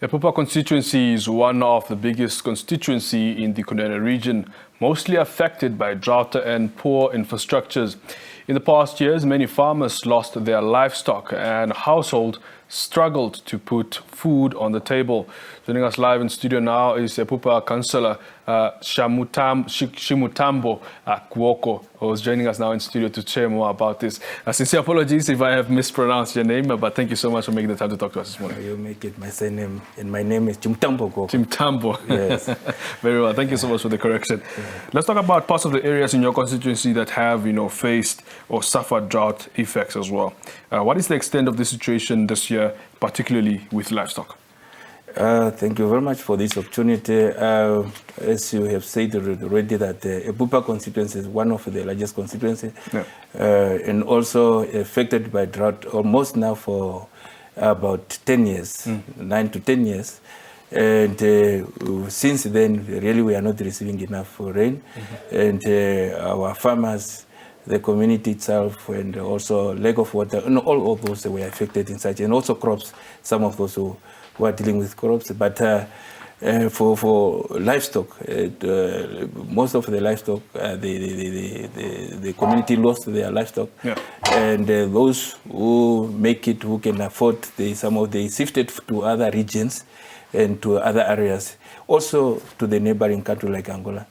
Epupa Constituency is one of the biggest constituency in the Kunene Region, mostly affected by drought and poor infrastructures. In the past years, many farmers lost their livestock and households struggled to put food on the table. Joining us live in studio now is Epupa Councillor Tjimutambo Kuuoko, who is joining us now in studio to share more about this. Sincere apologies if I have mispronounced your name, but thank you so much for making the time to talk to us this morning. You make it my surname, and my name is Tjimutambo Kuuoko. Tjimutambo. Yes. Very well. Thank you so much for the correction. Let's talk about parts of the areas in your constituency that have, faced or suffered drought effects as well. What is the extent of the situation this year, particularly with livestock? Thank you very much for this opportunity. As you have said already, that Epupa Constituency is one of the largest constituencies, and also affected by drought almost now for about 10 years, 9 to 10 years. And since then, really, we are not receiving enough rain. And our farmers, the community itself, and also lack of water, and all of those were affected in such, and also crops, some of those who are dealing with crops. But for livestock, most of the livestock, the community lost their livestock. And those who make it, who can afford, they shifted to other regions and to other areas, also to the neighboring country like Angola.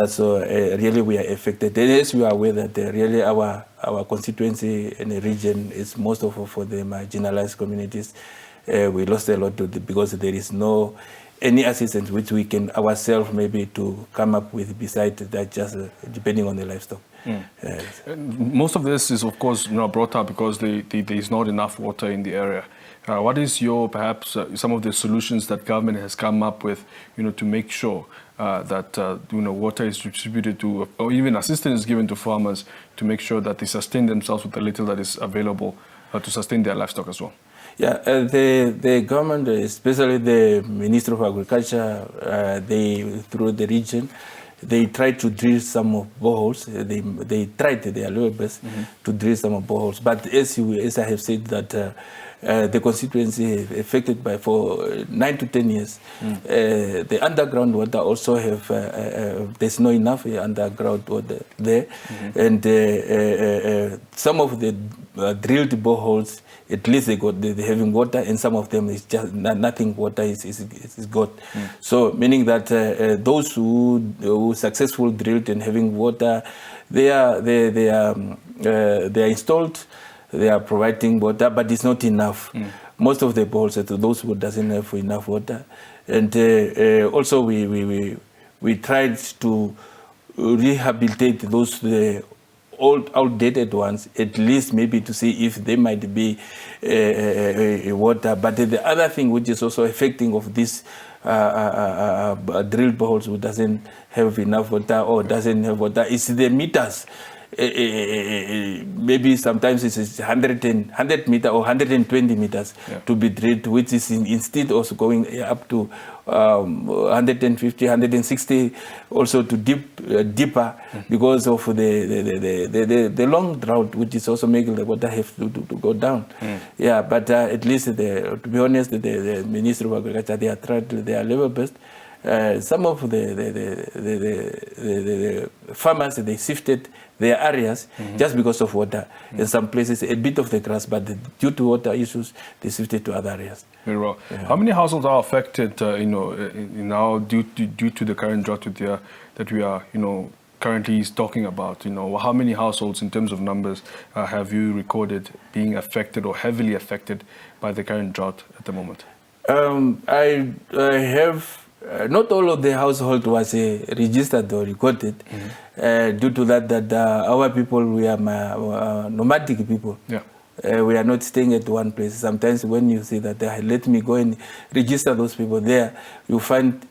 So really we are affected. And as we are aware that really our constituency in the region is most of for the marginalized communities. We lost a lot because there is no any assistance which we can ourselves maybe to come up with besides that, just depending on the livestock. Most of this is of course brought up because there is not enough water in the area. What is your perhaps some of the solutions that government has come up with, to make sure that water is distributed to, or even assistance is given to farmers to make sure that they sustain themselves with the little that is available to sustain their livestock as well? Yeah, the government, especially the Minister of Agriculture, through the region, they tried to drill some of boreholes. They tried their level best to drill some of boreholes. But as I have said that the constituency affected by for 9 to 10 years, the underground water also have there's not enough underground water there, and some of the drilled boreholes, at least they're having water, and some of them is just nothing. Water is got. So meaning that those who successful drilled and having water, they are installed. They are providing water, but it's not enough. Most of the boreholes, those who doesn't have enough water, and also we tried to rehabilitate those old outdated ones, at least maybe to see if they might be water. But the other thing which is also affecting of this drilled boreholes who doesn't have enough water or doesn't have water is the meters. Maybe sometimes it's 100 meter or 120 meters to be drilled, which is instead also going up to 150, 160, also to deeper because of the long drought, which is also making the water have to go down. Yeah, but at least to be honest, the Minister of Agriculture, they are trying to their level best. Some of the farmers, they shifted their areas just because of water. In some places, a bit of the grass, but due to water issues, they shifted to other areas. Very well. How many households are affected, now due to the current drought that we are, currently talking about? How many households, in terms of numbers, have you recorded being affected or heavily affected by the current drought at the moment? I have. Not all of the household was registered or recorded. Due to that our people, we are nomadic people. We are not staying at one place. Sometimes when you say that, let me go and register those people there, you find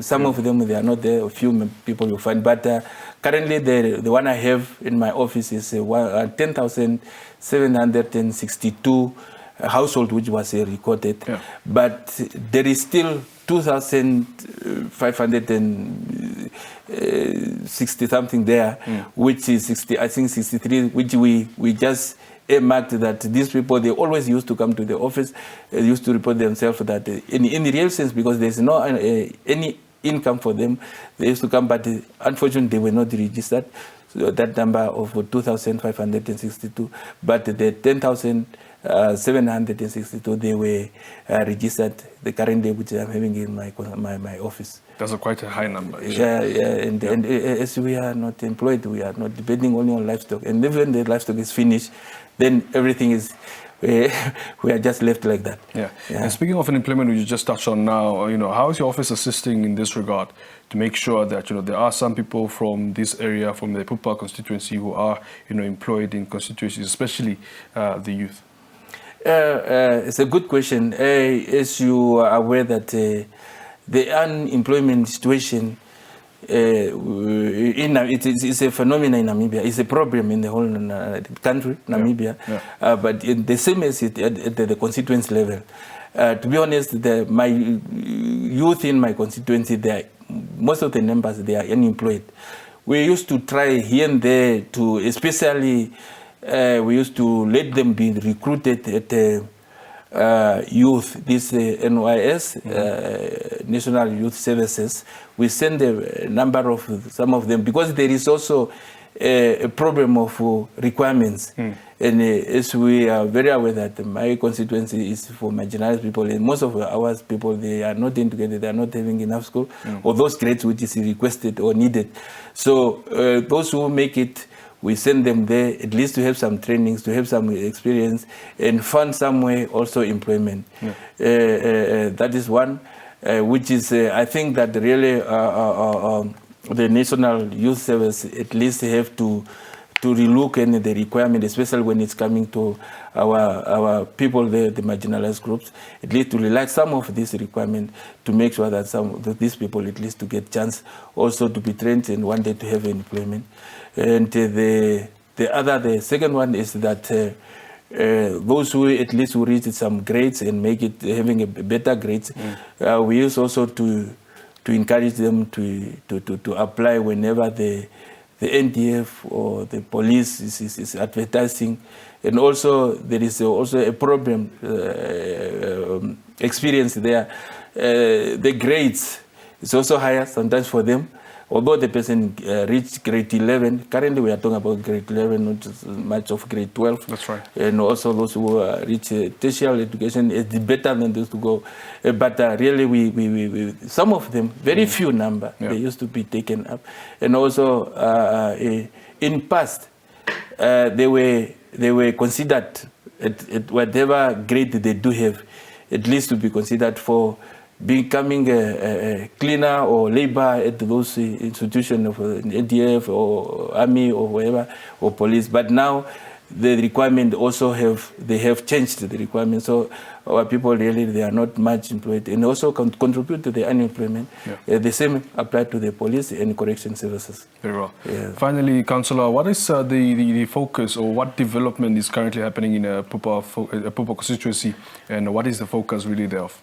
some of them, they are not there, a few people you find. But currently the one I have in my office is 10,762 household which was recorded. But there is still 2,560 something there, which is 63, which we just earmarked that these people, they always used to come to the office, used to report themselves that in the real sense, because there's no any income for them, they used to come, but unfortunately they were not registered. So that number of 2,562, but the 10,762, they were registered the current day, which I'm having in my office. That's quite a high number. Yeah, and as we are not employed, we are not depending only on livestock. And even the livestock is finished, then everything is, we are just left like that. Yeah. And speaking of unemployment, which you just touched on now, how is your office assisting in this regard to make sure that, there are some people from this area, from the Epupa constituency, who are, employed in constituencies, especially the youth? It's a good question. As you are aware that the unemployment situation it's a phenomenon in Namibia. It's a problem in the whole country, Namibia. But the same as at the constituency level. To be honest, my youth in my constituency, most of the members, they are unemployed. We used to try here and there to, especially, we used to let them be recruited at youth, this NYS, National Youth Services. We send a number of some of them, because there is also a problem of requirements. And as we are very aware that my constituency is for marginalized people, and most of our people, they are not integrated, they are not having enough school, or those grades which is requested or needed. So those who make it, we send them there at least to have some trainings, to have some experience, and find somewhere also employment. That is one, which is, I think that really the National Youth Service at least have to relook at the requirement, especially when it's coming to our people there, the marginalized groups, at least to relax some of this requirement to make sure that some of these people at least to get chance also to be trained and one day to have employment. And the second one is that those who at least who reach some grades and make it having a better grades, we use also to encourage them to apply whenever the NDF or the police is advertising. And also there is also a problem experience there. The grades is also higher sometimes for them. Although the person reached grade 11, currently we are talking about grade 11, not much of grade 12. That's right. And also those who reach tertiary education is better than those to go. But really, we some of them, very few number, they used to be taken up. And also in past, they were considered at whatever grade they do have, at least to be considered for becoming a cleaner or labor at those institutions of ADF or army or whatever, or police. But now the requirement also they have changed the requirement. So our people really, they are not much employed and also contribute to the unemployment. The same apply to the police and correction services. Very well. Finally, Councillor, what is the focus, or what development is currently happening in Epupa constituency, and what is the focus really thereof?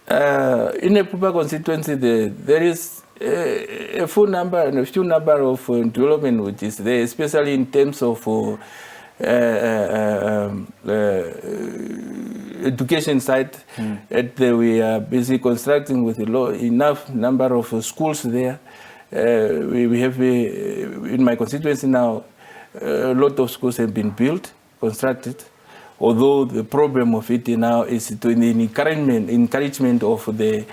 In Epupa constituency, there is a few number of development which is there, especially in terms of education side. We are busy constructing with enough number of schools there. We have in my constituency now, a lot of schools have been built, constructed. Although the problem of it now is to the encouragement of the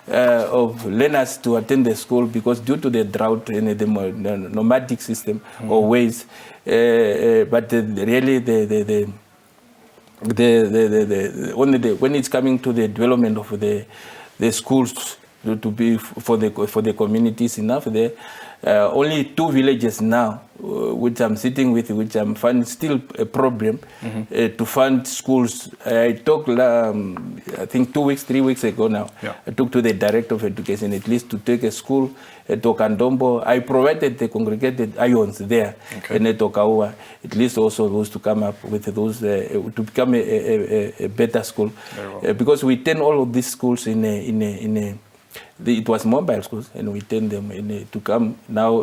of learners to attend the school, because due to the drought and the nomadic system or ways, but really when it's coming to the development of the schools to be for the communities enough there. Only 2 villages now, which I'm sitting with, which I'm finding still a problem to fund schools. I talked, I think 3 weeks ago now. I talked to the director of education, at least to take a school at Okandombo. I provided the congregated ions there in Tokaua, at least also those to come up with those, to become a better school. Because we turn all of these schools it was mobile schools, and we turn them to come now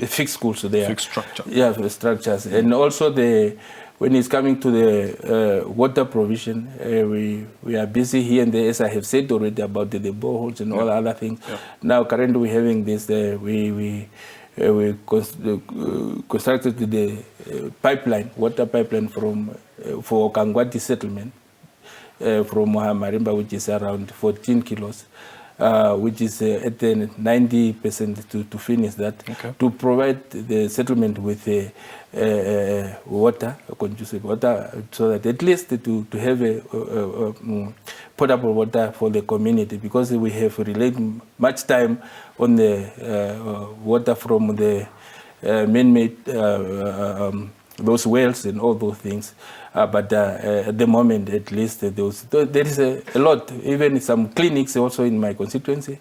fixed schools there. Fixed structure. Yeah, structures. And also we when it's coming to the water provision, we are busy here and there, as I have said already, about the boreholes and all other things. Now, currently we're having this, we constructed the water pipeline for Okangwati settlement from Marimba, which is around 14 kilos. Which is at 90% to finish that, to provide the settlement with water, conducive water, so that at least to have a potable water for the community, because we have relied much time on the water from the man-made those wells and all those things. But at the moment, at least, there is a lot, even some clinics also in my constituency,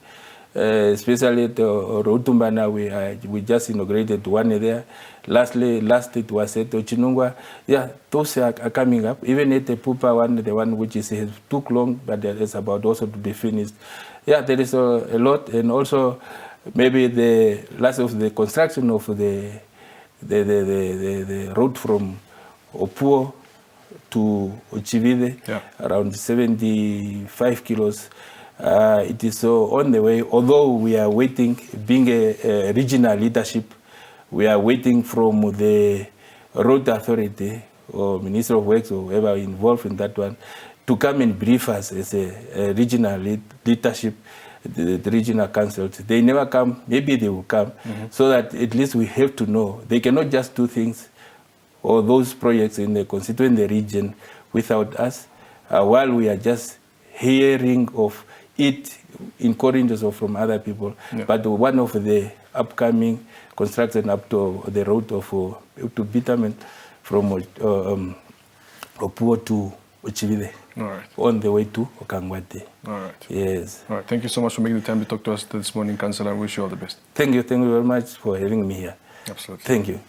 especially at Rotumbana, we just inaugurated one there. Last it was at Chinungwa. Yeah, those are coming up. Even at Epupa, the one which is took long, but it's about also to be finished. Yeah, there is a lot. And also, maybe the last of the construction of the road from Opuo to Ochivide, around 75 kilos. It is on the way, although we are waiting, being a regional leadership, we are waiting from the road authority or Minister of Works or whoever involved in that one to come and brief us as a regional leadership, the regional councils. They never come, maybe they will come, so that at least we have to know. They cannot just do things or those projects in the constituent region without us, while we are just hearing of it in corridors or from other people. But one of the upcoming construction up to the road to Bitamen from Opuo to Ochivide, on the way to Okangwati. All right. Yes. All right. Thank you so much for making the time to talk to us this morning, Councillor. I wish you all the best. Thank you. Thank you very much for having me here. Absolutely. Thank you.